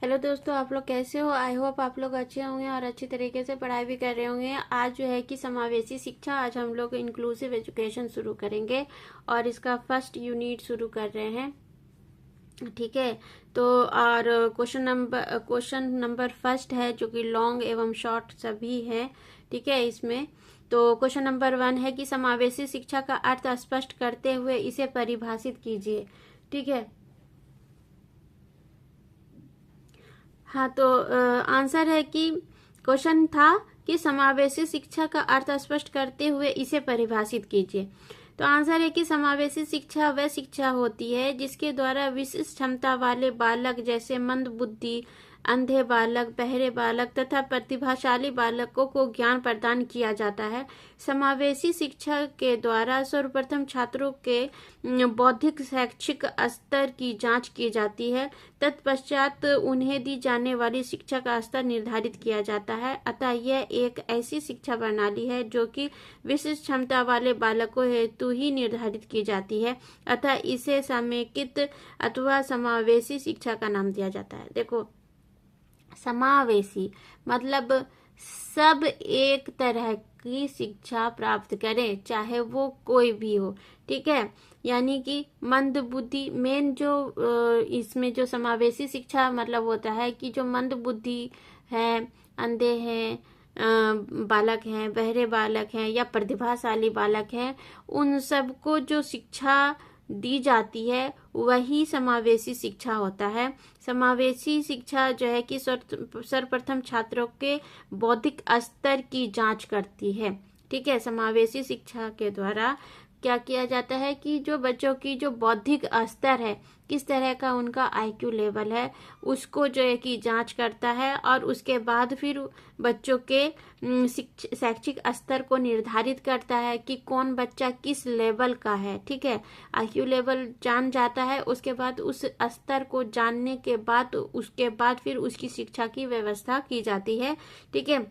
Hello दोस्तों, आप लोग कैसे हो। आई होप आप लोग अच्छे होंगे और अच्छी तरीके से पढ़ाई भी कर रहे होंगे। आज जो है कि समावेशी शिक्षा, आज हम लोग इंक्लूसिव एजुकेशन शुरू करेंगे और इसका फर्स्ट यूनिट शुरू कर रहे हैं। ठीक है, तो और क्वेश्चन नंबर फर्स्ट है जो कि लॉन्ग एवं शॉर्ट सभी है। ठीक है, इसमें तो क्वेश्चन नंबर 1 है कि समावेशी शिक्षा का अर्थ स्पष्ट करते हुए इसे परिभाषित कीजिए। ठीक है, हाँ तो आंसर है कि क्वेश्चन था कि समावेशी शिक्षा का अर्थ स्पष्ट करते हुए इसे परिभाषित कीजिए। तो आंसर है कि समावेशी शिक्षा वह शिक्षा होती है जिसके द्वारा विशिष्ट क्षमता वाले बालक जैसे मंद बुद्धि, अंधे बालक, बहरे बालक तथा प्रतिभाशाली बालकों को ज्ञान प्रदान किया जाता है। समावेशी शिक्षा के द्वारा सर्वप्रथम छात्रों के बौद्धिक शैक्षिक स्तर की जांच की जाती है। तत्पश्चात उन्हें दी जाने वाली शिक्षा का स्तर निर्धारित किया जाता है। अतः यह एक ऐसी शिक्षा प्रणाली है जो कि विशिष्ट क्षमता वाले बालकों हेतु ही निर्धारित की जाती है। अतः इसे समेकित अथवा समावेशी शिक्षा का नाम दिया जाता है। देखो, समावेशी मतलब सब एक तरह की शिक्षा प्राप्त करें, चाहे वो कोई भी हो। ठीक है, यानी कि मंद बुद्धि मेन जो इसमें जो समावेशी शिक्षा मतलब होता है कि जो मंद बुद्धि है, अंधे हैं, बालक हैं, बहरे बालक हैं या प्रतिभाशाली बालक हैं, उन सबको जो शिक्षा दी जाती है वही समावेशी शिक्षा होता है। समावेशी शिक्षा जो है कि सर्वप्रथम छात्रों के बौद्धिक स्तर की जांच करती है। ठीक है, समावेशी शिक्षा के द्वारा क्या किया जाता है कि जो बच्चों की जो बौद्धिक स्तर है, किस तरह का उनका आईक्यू लेवल है, उसको जो है कि जांच करता है और उसके बाद फिर बच्चों के शैक्षिक स्तर को निर्धारित करता है कि कौन बच्चा किस लेवल का है। ठीक है, आईक्यू लेवल जान जाता है, उसके बाद उस स्तर को जानने के बाद उसके बाद फिर उसकी शिक्षा की व्यवस्था की जाती है। ठीक है,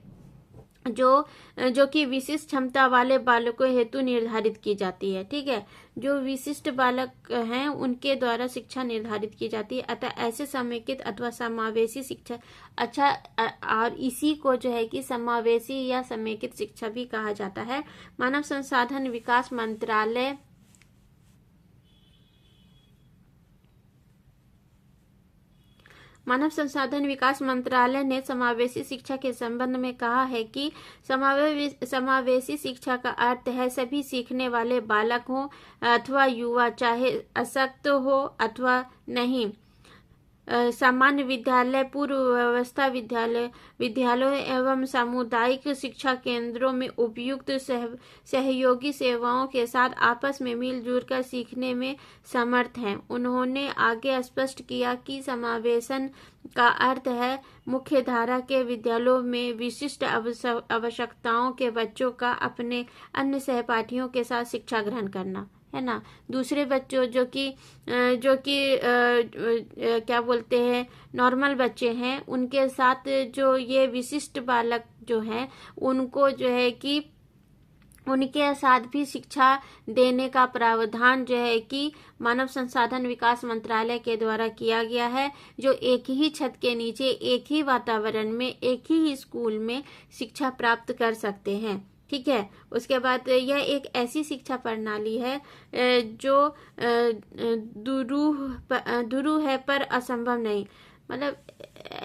जो कि विशिष्ट क्षमता वाले बालकों हेतु निर्धारित की जाती है। ठीक है, जो विशिष्ट बालक हैं उनके द्वारा शिक्षा निर्धारित की जाती है। अतः ऐसे समेकित अथवा समावेशी शिक्षा अच्छा और इसी को जो है कि समावेशी या समेकित शिक्षा भी कहा जाता है। मानव संसाधन विकास मंत्रालय मानव संसाधन विकास मंत्रालय ने समावेशी शिक्षा के संबंध में कहा है कि समावेशी शिक्षा का अर्थ है सभी सीखने वाले बालक हों अथवा युवा, चाहे अशक्त हो अथवा नहीं, सामान्य विद्यालय, पूर्व व्यवस्था विद्यालयों एवं सामुदायिक शिक्षा केंद्रों में उपयुक्त सहयोगी सेवाओं के साथ आपस में मिलजुल कर सीखने में समर्थ हैं। उन्होंने आगे स्पष्ट किया कि समावेशन का अर्थ है मुख्य धारा के विद्यालयों में विशिष्ट आवश्यकताओं के बच्चों का अपने अन्य सहपाठियों के साथ शिक्षा ग्रहण करना, है ना। दूसरे बच्चों जो कि क्या बोलते हैं, नॉर्मल बच्चे हैं, उनके साथ जो ये विशिष्ट बालक जो हैं उनको जो है कि उनके साथ भी शिक्षा देने का प्रावधान जो है कि मानव संसाधन विकास मंत्रालय के द्वारा किया गया है, जो एक ही छत के नीचे एक ही वातावरण में एक ही स्कूल में शिक्षा प्राप्त कर सकते हैं। ठीक है, उसके बाद यह एक ऐसी शिक्षा प्रणाली है जो दुरूह है पर असंभव नहीं। मतलब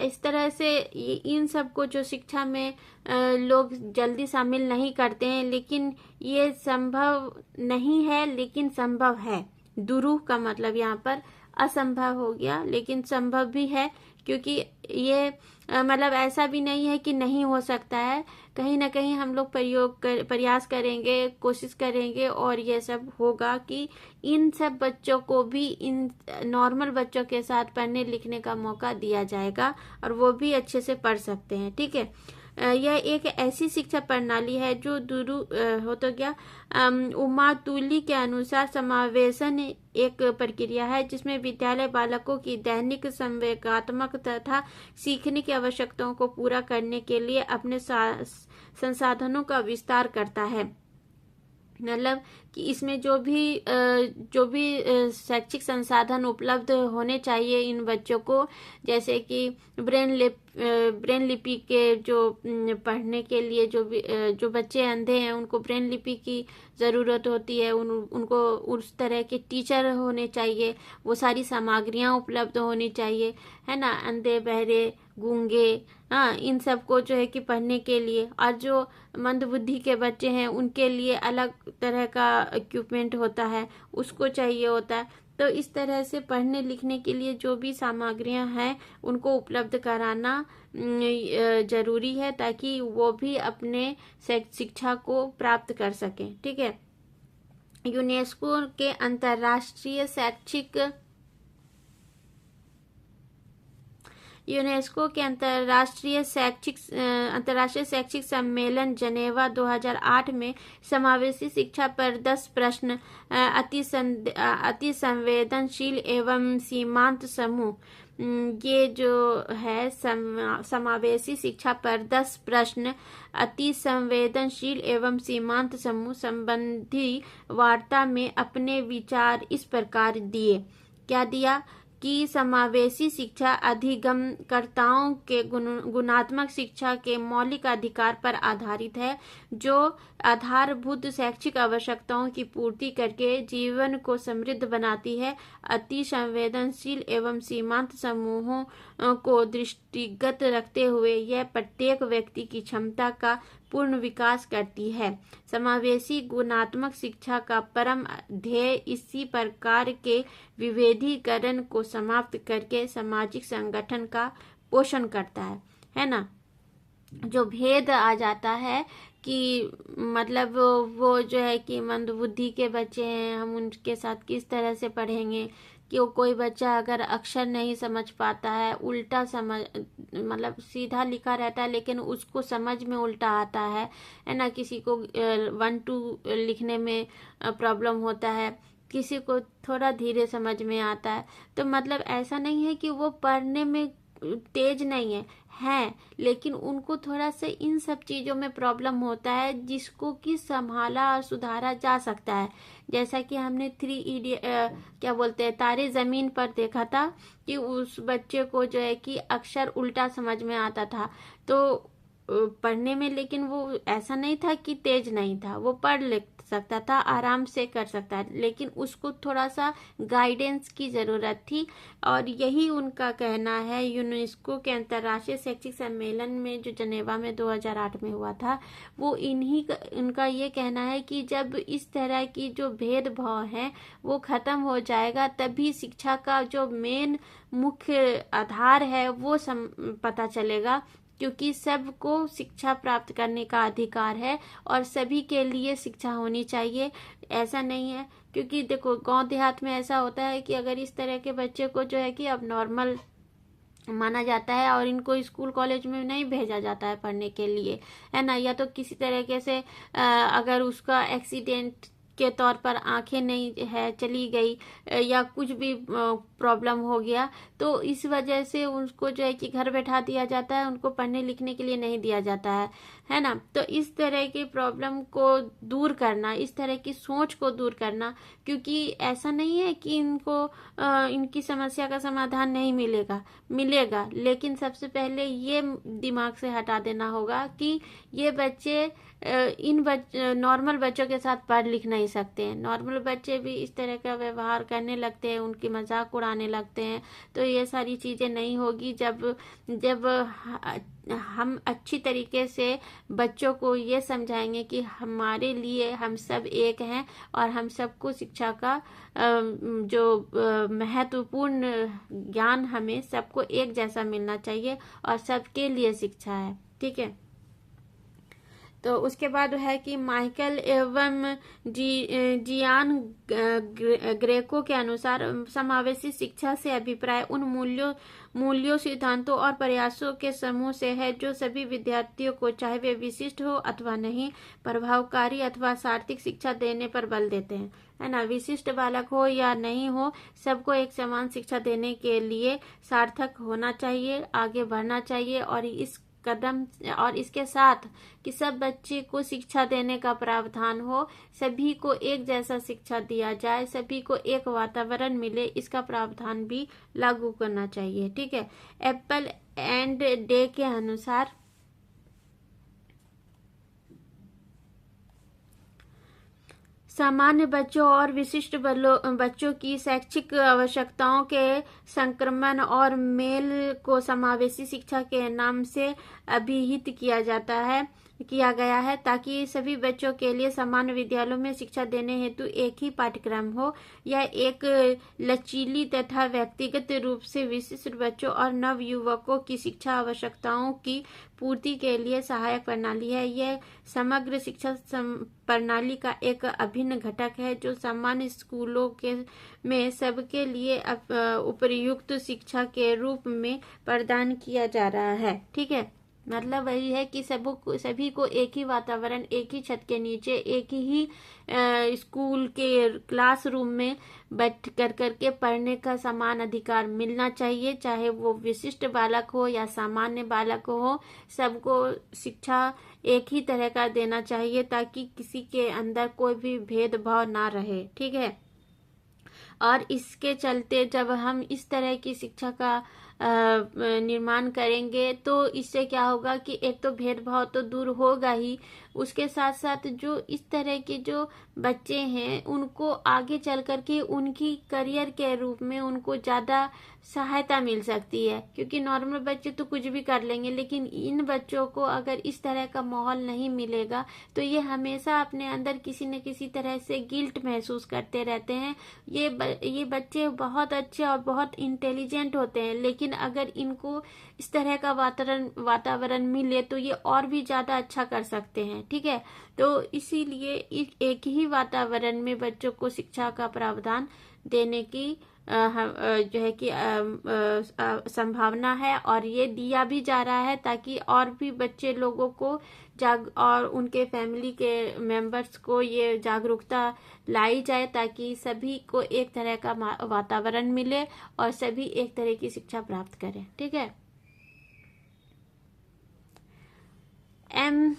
इस तरह से इन सब को जो शिक्षा में लोग जल्दी शामिल नहीं करते हैं, लेकिन ये संभव नहीं है लेकिन संभव है। दुरूह का मतलब यहाँ पर असंभव हो गया, लेकिन संभव भी है, क्योंकि ये मतलब ऐसा भी नहीं है कि नहीं हो सकता है। कहीं ना कहीं हम लोग प्रयास करेंगे, कोशिश करेंगे और ये सब होगा कि इन सब बच्चों को भी इन नॉर्मल बच्चों के साथ पढ़ने लिखने का मौका दिया जाएगा और वो भी अच्छे से पढ़ सकते हैं। ठीक है, यह एक ऐसी शिक्षा प्रणाली है जो हो तो गया। उमा तुली के अनुसार समावेशन एक प्रक्रिया है जिसमें विद्यालय बालकों की दैनिक संवेगात्मक तथा सीखने की आवश्यकताओं को पूरा करने के लिए अपने संसाधनों का विस्तार करता है। मतलब कि इसमें जो भी शैक्षिक संसाधन उपलब्ध होने चाहिए इन बच्चों को, जैसे कि ब्रेन लिपि के जो पढ़ने के लिए जो बच्चे अंधे हैं उनको ब्रेन लिपि की ज़रूरत होती है, उनको उस तरह के टीचर होने चाहिए, वो सारी सामग्रियाँ उपलब्ध होनी चाहिए, है ना। अंधे, बहरे, गूंगे, हाँ, इन सब को जो है कि पढ़ने के लिए, और जो मंदबुद्धि के बच्चे हैं उनके लिए अलग तरह का इक्विपमेंट होता है, उसको चाहिए होता है। तो इस तरह से पढ़ने लिखने के लिए जो भी सामग्रियां हैं उनको उपलब्ध कराना जरूरी है, ताकि वो भी अपने शिक्षा को प्राप्त कर सकें। ठीक है। यूनेस्को के अंतर्राष्ट्रीय अंतर्राष्ट्रीय शैक्षिक सम्मेलन जनेवा 2008 में समावेशी शिक्षा पर 10 प्रश्न अति संवेदनशील एवं सीमांत समूह, ये जो है समावेशी शिक्षा पर 10 प्रश्न अति संवेदनशील एवं सीमांत समूह संबंधी वार्ता में अपने विचार इस प्रकार दिए। क्या दिया कि समावेशी शिक्षा अधिगमकर्ताओं के गुणात्मक शिक्षा के मौलिक अधिकार पर आधारित है, जो आधारभूत शैक्षिक आवश्यकताओं की पूर्ति करके जीवन को समृद्ध बनाती है। अति संवेदनशील एवं सीमांत समूहों को दृष्टिगत रखते हुए यह प्रत्येक व्यक्ति की क्षमता का पूर्ण विकास करती है। समावेशी गुणात्मक शिक्षा का परम ध्येय इसी प्रकार के विभेदीकरण को समाप्त करके सामाजिक संगठन का पोषण करता है ना। जो भेद आ जाता है कि मतलब वो जो है कि मंदबुद्धि के बच्चे हैं, हम उनके साथ किस तरह से पढ़ेंगे, कि कोई बच्चा अगर अक्षर नहीं समझ पाता है, उल्टा समझ मतलब सीधा लिखा रहता है लेकिन उसको समझ में उल्टा आता है ना। किसी को 1-2 लिखने में प्रॉब्लम होता है, किसी को थोड़ा धीरे समझ में आता है। तो मतलब ऐसा नहीं है कि वो पढ़ने में तेज नहीं है, लेकिन उनको थोड़ा सा इन सब चीज़ों में प्रॉब्लम होता है, जिसको कि संभाला और सुधारा जा सकता है। जैसा कि हमने 3 इडियट क्या बोलते हैं, तारे ज़मीन पर देखा था कि उस बच्चे को जो है कि अक्षर उल्टा समझ में आता था, तो पढ़ने में, लेकिन वो ऐसा नहीं था कि तेज नहीं था, वो पढ़ ले सकता था, आराम से कर सकता है, लेकिन उसको थोड़ा सा गाइडेंस की ज़रूरत थी। और यही उनका कहना है। यूनेस्को के अंतर्राष्ट्रीय शैक्षिक सम्मेलन में जो जनेवा में 2008 में हुआ था, वो उनका ये कहना है कि जब इस तरह की जो भेदभाव है वो ख़त्म हो जाएगा, तभी शिक्षा का जो मेन मुख्य आधार है वो पता चलेगा, क्योंकि सबको शिक्षा प्राप्त करने का अधिकार है और सभी के लिए शिक्षा होनी चाहिए। ऐसा नहीं है, क्योंकि देखो गांव देहात में ऐसा होता है कि अगर इस तरह के बच्चे को जो है कि अब नॉर्मल माना जाता है और इनको स्कूल कॉलेज में नहीं भेजा जाता है पढ़ने के लिए, है ना। या तो किसी तरीके से अगर उसका एक्सीडेंट के तौर पर आंखें नहीं है, चली गई, या कुछ भी प्रॉब्लम हो गया, तो इस वजह से उसको जो है कि घर बैठा दिया जाता है, उनको पढ़ने लिखने के लिए नहीं दिया जाता है ना। तो इस तरह की प्रॉब्लम को दूर करना, इस तरह की सोच को दूर करना, क्योंकि ऐसा नहीं है कि इनकी समस्या का समाधान नहीं मिलेगा, लेकिन सबसे पहले ये दिमाग से हटा देना होगा कि ये बच्चे नॉर्मल बच्चों के साथ पढ़ लिख नहीं सकते हैं। नॉर्मल बच्चे भी इस तरह का व्यवहार करने लगते हैं, उनकी मजाक उड़ाने लगते हैं। तो ये सारी चीज़ें नहीं होगी जब हम अच्छी तरीके से बच्चों को ये समझाएंगे कि हमारे लिए हम सब एक हैं और हम सबको शिक्षा का जो महत्वपूर्ण ज्ञान हमें सबको एक जैसा मिलना चाहिए और सबके लिए शिक्षा है। ठीक है। तो उसके बाद है कि माइकल एवं जियान ग्रेको के अनुसार समावेशी शिक्षा से अभिप्राय उन मूल्यों, सिद्धांतों और प्रयासों के समूह से है जो सभी विद्यार्थियों को, चाहे वे विशिष्ट हो अथवा नहीं, प्रभावकारी अथवा सार्थक शिक्षा देने पर बल देते हैं, है ना। विशिष्ट बालक हो या नहीं हो, सबको एक समान शिक्षा देने के लिए सार्थक होना चाहिए, आगे बढ़ना चाहिए और इस कदम और इसके साथ कि सब बच्चे को शिक्षा देने का प्रावधान हो, सभी को एक जैसा शिक्षा दिया जाए, सभी को एक वातावरण मिले, इसका प्रावधान भी लागू करना चाहिए। ठीक है। एप्पल एंड डे के अनुसार सामान्य बच्चों और विशिष्ट बच्चों की शैक्षिक आवश्यकताओं के संक्रमण और मेल को समावेशी शिक्षा के नाम से अभिहित किया गया है ताकि सभी बच्चों के लिए समान विद्यालयों में शिक्षा देने हेतु एक ही पाठ्यक्रम हो। यह एक लचीली तथा व्यक्तिगत रूप से विशिष्ट बच्चों और नव युवकों की शिक्षा आवश्यकताओं की पूर्ति के लिए सहायक प्रणाली है। यह समग्र शिक्षा प्रणाली का एक अभिन्न घटक है जो सामान्य स्कूलों में सबके लिए उपयुक्त शिक्षा के रूप में प्रदान किया जा रहा है। ठीक है। मतलब वही है कि सभी को एक ही वातावरण, एक ही छत के नीचे, एक ही स्कूल के क्लासरूम में बैठ करके पढ़ने का समान अधिकार मिलना चाहिए, चाहे वो विशिष्ट बालक हो या सामान्य बालक हो। सबको शिक्षा एक ही तरह का देना चाहिए ताकि किसी के अंदर कोई भी भेदभाव ना रहे। ठीक है। और इसके चलते जब हम इस तरह की शिक्षा का निर्माण करेंगे तो इससे क्या होगा कि एक तो भेदभाव तो दूर होगा ही, उसके साथ साथ जो इस तरह के जो बच्चे हैं उनको आगे चल करके उनकी करियर के रूप में उनको ज़्यादा सहायता मिल सकती है, क्योंकि नॉर्मल बच्चे तो कुछ भी कर लेंगे, लेकिन इन बच्चों को अगर इस तरह का माहौल नहीं मिलेगा तो ये हमेशा अपने अंदर किसी न किसी तरह से गिल्ट महसूस करते रहते हैं। ये बच्चे बहुत अच्छे और बहुत इंटेलिजेंट होते हैं, लेकिन अगर इनको इस तरह का वातावरण मिले तो ये और भी ज़्यादा अच्छा कर सकते हैं। ठीक है। तो इसीलिए एक ही वातावरण में बच्चों को शिक्षा का प्रावधान देने की जो है कि संभावना है और ये दिया भी जा रहा है ताकि और भी बच्चे लोगों को और उनके फैमिली के मेंबर्स को ये जागरूकता लाई जाए ताकि सभी को एक तरह का वातावरण मिले और सभी एक तरह की शिक्षा प्राप्त करें। ठीक है। एम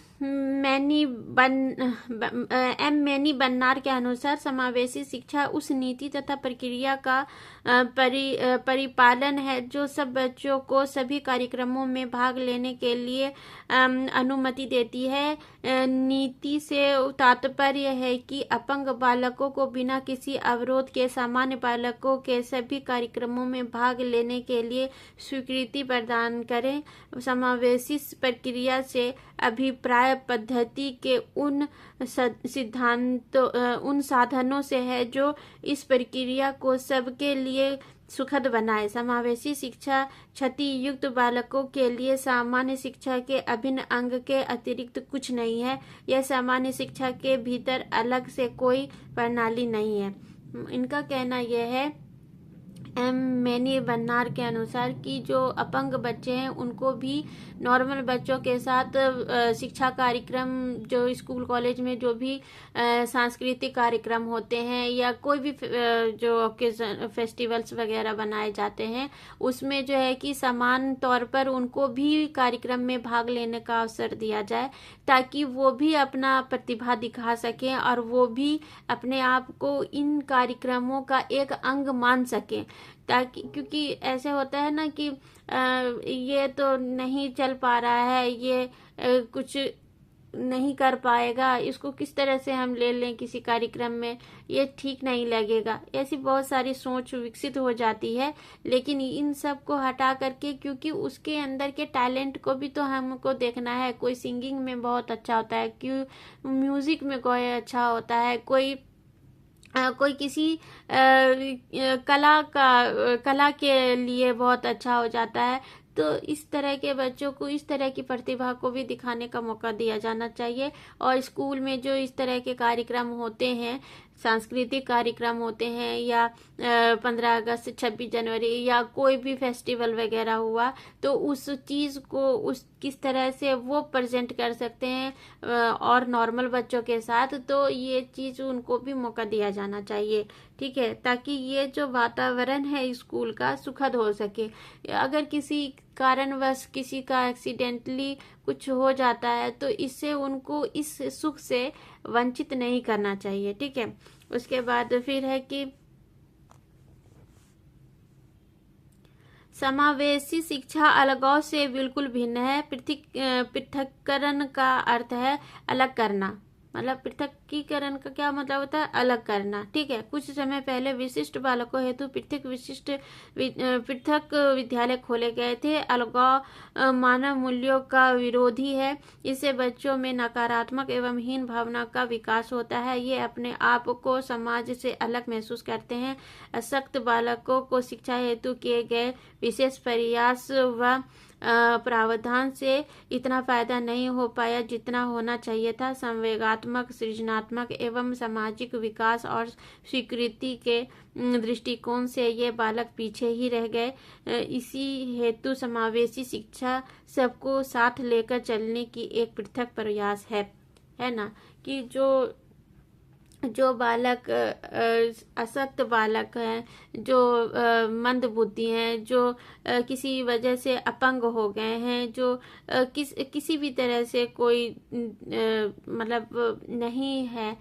मैनी बन्नार के अनुसार समावेशी शिक्षा उस नीति तथा प्रक्रिया का परिपालन है जो सब बच्चों को सभी कार्यक्रमों में भाग लेने के लिए अनुमति देती है। नीति से तात्पर्य है कि अपंग बालकों को बिना किसी अवरोध के सामान्य बालकों के सभी कार्यक्रमों में भाग लेने के लिए स्वीकृति प्रदान करें। समावेशी प्रक्रिया से अभिप्राय पद्धति के उन साधनों से है जो इस प्रक्रिया को सबके लिए सुखद बनाए। समावेशी शिक्षा क्षति युक्त बालकों के लिए सामान्य शिक्षा के अभिन्न अंग के अतिरिक्त कुछ नहीं है। यह सामान्य शिक्षा के भीतर अलग से कोई प्रणाली नहीं है। इनका कहना यह है एम मैनी बन्नार के अनुसार कि जो अपंग बच्चे हैं उनको भी नॉर्मल बच्चों के साथ शिक्षा कार्यक्रम जो स्कूल कॉलेज में जो भी सांस्कृतिक कार्यक्रम होते हैं या कोई भी जो ओकेजन फेस्टिवल्स वगैरह बनाए जाते हैं उसमें जो है कि समान तौर पर उनको भी कार्यक्रम में भाग लेने का अवसर दिया जाए ताकि वो भी अपना प्रतिभा दिखा सकें और वो भी अपने आप को इन कार्यक्रमों का एक अंग मान सकें। ताकि क्योंकि ऐसे होता है ना कि ये तो नहीं चल पा रहा है, ये कुछ नहीं कर पाएगा, इसको किस तरह से हम ले लें किसी कार्यक्रम में, ये ठीक नहीं लगेगा, ऐसी बहुत सारी सोच विकसित हो जाती है। लेकिन इन सब को हटा करके क्योंकि उसके अंदर के टैलेंट को भी तो हमको देखना है। कोई सिंगिंग में बहुत अच्छा होता है, क्यों म्यूजिक में कोई अच्छा होता है, कोई किसी कला के लिए बहुत अच्छा हो जाता है। तो इस तरह के बच्चों को इस तरह की प्रतिभा को भी दिखाने का मौका दिया जाना चाहिए। और स्कूल में जो इस तरह के कार्यक्रम होते हैं, सांस्कृतिक कार्यक्रम होते हैं या 15 अगस्त 26 जनवरी या कोई भी फेस्टिवल वगैरह हुआ, तो उस चीज़ को उस किस तरह से वो प्रेजेंट कर सकते हैं और नॉर्मल बच्चों के साथ, तो ये चीज़ उनको भी मौका दिया जाना चाहिए। ठीक है, ताकि ये जो वातावरण है स्कूल का सुखद हो सके। अगर किसी कारणवश किसी का एक्सीडेंटली कुछ हो जाता है तो इससे उनको इस सुख से वंचित नहीं करना चाहिए। ठीक है, उसके बाद फिर है कि समावेशी शिक्षा अलगाव से बिल्कुल भिन्न है। पृथक्करण का अर्थ है अलग करना, मतलब पृथकीकरण का क्या मतलब होता है, अलग करना। ठीक है, कुछ समय पहले विशिष्ट बालकों हेतु पृथक विद्यालय खोले गए थे। अलगाव मानव मूल्यों का विरोधी है। इससे बच्चों में नकारात्मक एवं हीन भावना का विकास होता है। ये अपने आप को समाज से अलग महसूस करते हैं। अशक्त बालकों को शिक्षा हेतु किए गए विशेष प्रयास व प्रावधान से इतना फायदा नहीं हो पाया जितना होना चाहिए था। संवेगात्मक, सृजनात्मक एवं सामाजिक विकास और स्वीकृति के दृष्टिकोण से ये बालक पीछे ही रह गए। इसी हेतु समावेशी शिक्षा सबको साथ लेकर चलने की एक पृथक प्रयास है ना, कि जो बालक अशक्त बालक हैं, जो मंद बुद्धि हैं, जो किसी वजह से अपंग हो गए हैं, जो किसी भी तरह से कोई मतलब नहीं है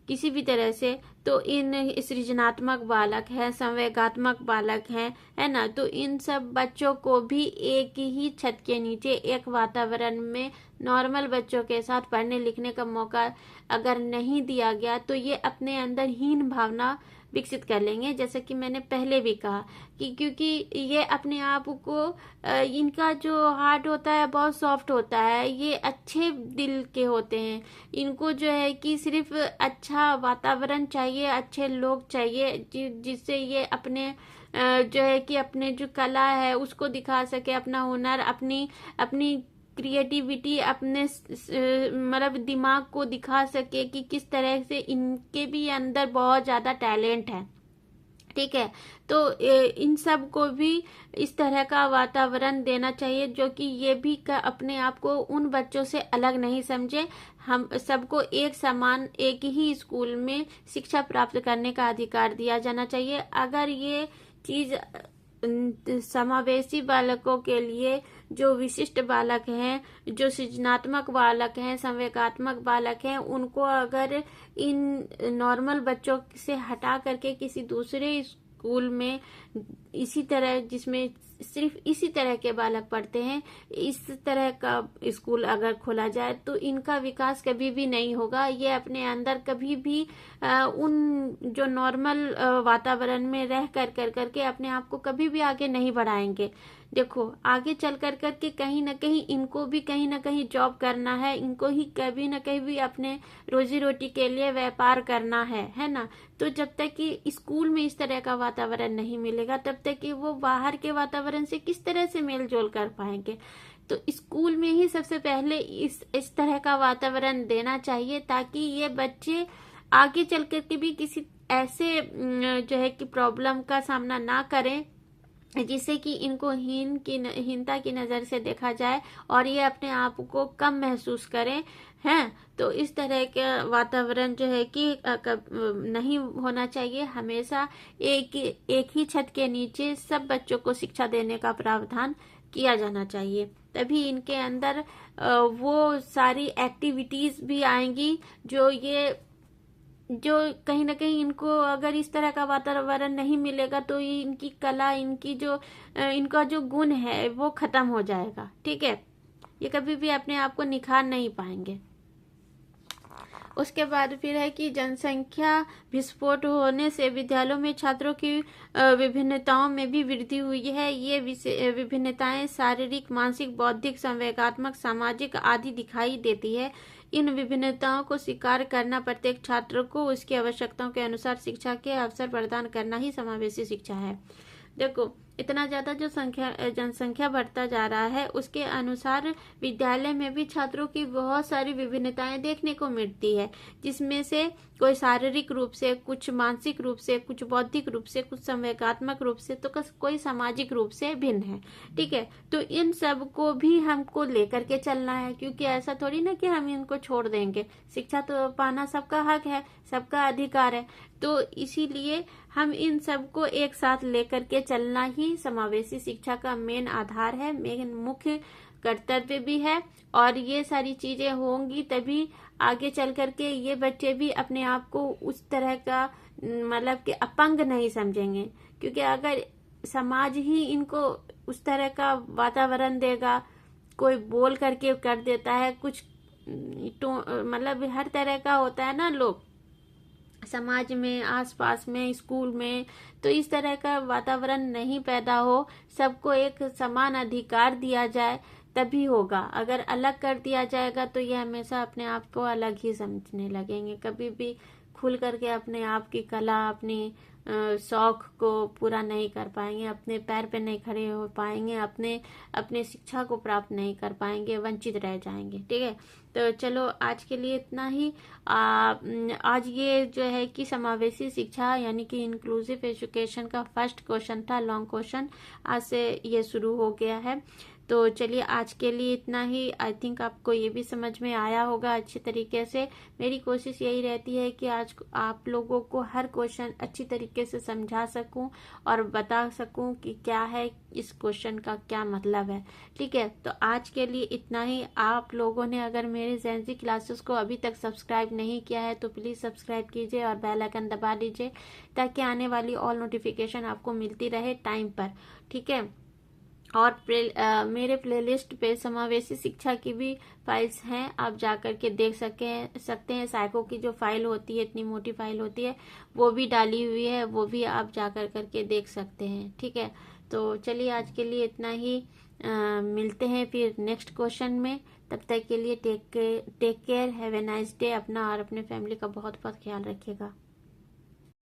किसी भी तरह से, तो इन सृजनात्मक बालक हैं, संवेगात्मक बालक हैं, है ना, तो इन सब बच्चों को भी एक ही छत के नीचे एक वातावरण में नॉर्मल बच्चों के साथ पढ़ने लिखने का मौका अगर नहीं दिया गया तो ये अपने अंदर हीन भावना विकसित कर लेंगे। जैसे कि मैंने पहले भी कहा कि क्योंकि ये अपने आप को इनका जो हार्ट होता है बहुत सॉफ्ट होता है, ये अच्छे दिल के होते हैं। इनको जो है कि सिर्फ अच्छा वातावरण चाहिए, अच्छे लोग चाहिए जिससे ये अपने जो है कि अपने जो कला है उसको दिखा सके, अपना हुनर, अपनी क्रिएटिविटी, अपने मतलब दिमाग को दिखा सके कि किस तरह से इनके भी अंदर बहुत ज़्यादा टैलेंट है। ठीक है, तो इन सब को भी इस तरह का वातावरण देना चाहिए जो कि ये भी अपने आप को उन बच्चों से अलग नहीं समझे। हम सबको एक समान एक ही स्कूल में शिक्षा प्राप्त करने का अधिकार दिया जाना चाहिए। अगर ये चीज समावेशी बालकों के लिए जो विशिष्ट बालक हैं, जो सृजनात्मक बालक हैं, संवेगात्मक बालक हैं, उनको अगर इन नॉर्मल बच्चों से हटा करके किसी दूसरे स्कूल में इसी तरह जिसमें सिर्फ इसी तरह के बालक पढ़ते हैं, इस तरह का स्कूल अगर खोला जाए तो इनका विकास कभी भी नहीं होगा। ये अपने अंदर कभी भी उन जो नॉर्मल वातावरण में रह करके अपने आप को कभी भी आगे नहीं बढ़ाएंगे। देखो, आगे चल करके कहीं ना कहीं इनको भी कहीं ना कहीं जॉब करना है, इनको ही कभी ना कहीं भी अपने रोजी रोटी के लिए व्यापार करना है ना। तो जब तक कि स्कूल में इस तरह का वातावरण नहीं मिलेगा तब तक कि वो बाहर के वातावरण से किस तरह से मेल जोल कर पाएंगे। तो स्कूल में ही सबसे पहले इस तरह का वातावरण देना चाहिए ताकि ये बच्चे आगे चल करके भी किसी ऐसे जो है कि प्रॉब्लम का सामना ना करें जिससे कि इनको हीनता की नज़र से देखा जाए और ये अपने आप को कम महसूस करें हैं। तो इस तरह के वातावरण जो है कि नहीं होना चाहिए। हमेशा एक ही छत के नीचे सब बच्चों को शिक्षा देने का प्रावधान किया जाना चाहिए, तभी इनके अंदर वो सारी एक्टिविटीज भी आएंगी जो कहीं ना कहीं इनको अगर इस तरह का वातावरण नहीं मिलेगा तो इनकी कला, इनका जो गुण है वो खत्म हो जाएगा। ठीक है, ये कभी भी अपने आप को निखार नहीं पाएंगे। उसके बाद फिर है कि जनसंख्या विस्फोट होने से विद्यालयों में छात्रों की विभिन्नताओं में भी वृद्धि हुई है। ये विभिन्नताएं शारीरिक, मानसिक, बौद्धिक, संवेगात्मक, सामाजिक आदि दिखाई देती है। इन विभिन्नताओं को स्वीकार करना, प्रत्येक छात्र को उसकी आवश्यकताओं के अनुसार शिक्षा के अवसर प्रदान करना ही समावेशी शिक्षा है। देखो, इतना ज़्यादा जो जनसंख्या बढ़ता जा रहा है, उसके अनुसार विद्यालय में भी छात्रों की बहुत सारी विभिन्नताएं देखने को मिलती है, जिसमें से कोई शारीरिक रूप से, कुछ मानसिक रूप से, कुछ बौद्धिक रूप से, कुछ संवेगात्मक रूप से, तो कोई सामाजिक रूप से भिन्न है। ठीक है, तो इन सब को भी हमको लेकर के चलना है, क्योंकि ऐसा थोड़ी ना कि हम इनको छोड़ देंगे। शिक्षा तो पाना सबका हक है, सबका अधिकार है, तो इसीलिए हम इन सब को एक साथ लेकर के चलना ही समावेशी शिक्षा का मेन आधार है, मेन मुख्य कर्तव्य भी है। और ये सारी चीजें होंगी तभी आगे चल करके ये बच्चे भी अपने आप को उस तरह का मतलब कि अपंग नहीं समझेंगे, क्योंकि अगर समाज ही इनको उस तरह का वातावरण देगा, कोई बोल करके कर देता है कुछ, तो मतलब हर तरह का होता है ना लोग समाज में, आसपास में, स्कूल में, तो इस तरह का वातावरण नहीं पैदा हो, सबको एक समान अधिकार दिया जाए तभी होगा। अगर अलग कर दिया जाएगा तो ये हमेशा अपने आप को अलग ही समझने लगेंगे, कभी भी खुल करके अपने आप की कला, अपनी शौक को पूरा नहीं कर पाएंगे, अपने पैर पे नहीं खड़े हो पाएंगे, अपने शिक्षा को प्राप्त नहीं कर पाएंगे, वंचित रह जाएंगे। ठीक है, तो चलो आज के लिए इतना ही। आज ये जो है कि समावेशी शिक्षा यानी कि इंक्लूसिव एजुकेशन का फर्स्ट क्वेश्चन था, लॉन्ग क्वेश्चन, आज से ये शुरू हो गया है। तो चलिए आज के लिए इतना ही। आई थिंक आपको ये भी समझ में आया होगा अच्छे तरीके से। मेरी कोशिश यही रहती है कि आज आप लोगों को हर क्वेश्चन अच्छी तरीके से समझा सकूं और बता सकूं कि क्या है, इस क्वेश्चन का क्या मतलब है। ठीक है, तो आज के लिए इतना ही। आप लोगों ने अगर मेरे ज़ेनजी क्लासेस को अभी तक सब्सक्राइब नहीं किया है तो प्लीज़ सब्सक्राइब कीजिए और बेल आइकन दबा दीजिए, ताकि आने वाली ऑल नोटिफिकेशन आपको मिलती रहे टाइम पर। ठीक है, और मेरे प्लेलिस्ट पे समावेशी शिक्षा की भी फाइल्स हैं, आप जाकर के देख सकते हैं। साइको की जो फाइल होती है, इतनी मोटी फाइल होती है, वो भी डाली हुई है, वो भी आप जाकर करके देख सकते हैं। ठीक है, तो चलिए आज के लिए इतना ही। मिलते हैं फिर नेक्स्ट क्वेश्चन में। तब तक के लिए take care, have a nice day. अपना और अपने फैमिली का बहुत बहुत ख्याल रखिएगा।